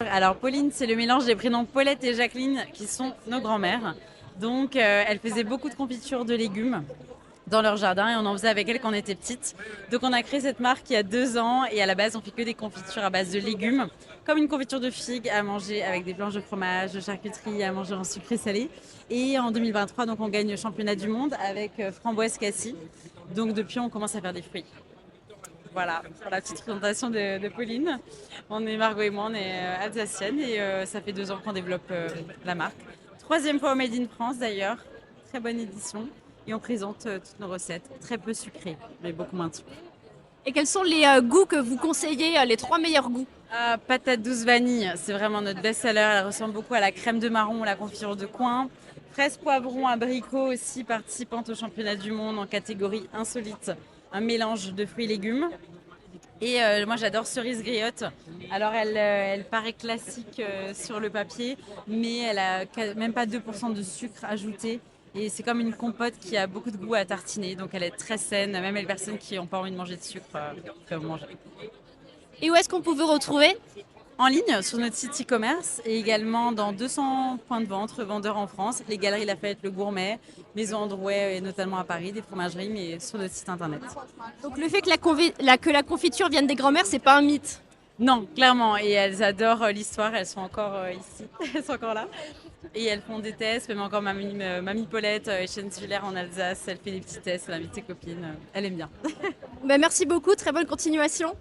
Alors Pauline, c'est le mélange des prénoms Paulette et Jacqueline qui sont nos grands-mères. Donc elles faisaient beaucoup de confitures de légumes dans leur jardin et on en faisait avec elles quand on était petites. Donc on a créé cette marque il y a 2 ans et à la base on fait que des confitures à base de légumes, comme une confiture de figues à manger avec des blanches de fromage, de charcuterie à manger en sucré salé. Et en 2023 donc on gagne le championnat du monde avec framboise cassis. Donc depuis on commence à faire des fruits. Voilà, pour la petite présentation de Pauline. On est Margot et moi, on est alsacienne et ça fait 2 ans qu'on développe la marque. Troisième fois au Made in France d'ailleurs, très bonne édition. Et on présente toutes nos recettes, très peu sucrées, mais beaucoup moins de sucre. Et quels sont les goûts que vous conseillez, les trois meilleurs goûts? Patate douce vanille, c'est vraiment notre best-seller. Elle ressemble beaucoup à la crème de marron ou la confiture de coin. Fraise poivron abricot aussi, participante au championnat du monde en catégorie insolite. Un mélange de fruits et légumes. Et moi j'adore cerise griotte. Alors elle paraît classique sur le papier, mais elle a même pas 2% de sucre ajouté. Et c'est comme une compote qui a beaucoup de goût à tartiner. Donc elle est très saine. Même les personnes qui n'ont pas envie de manger de sucre peuvent manger. Et où est-ce qu'on peut vous retrouver? En ligne sur notre site e-commerce et également dans 200 points de vente, revendeurs en France, les Galeries Lafayette, Le Gourmet, Maison Androuet et notamment à Paris, des fromageries, mais sur notre site internet. Donc le fait que la confiture vienne des grands-mères, c'est pas un mythe. Non, clairement. Et elles adorent l'histoire. Elles sont encore ici. Elles sont encore là. Et elles font des tests. Même encore mamie Paulette, Eschenschwiller en Alsace. Elle fait des petits tests. Elle invite ses copines. Elle aime bien. Bah, merci beaucoup, très bonne continuation.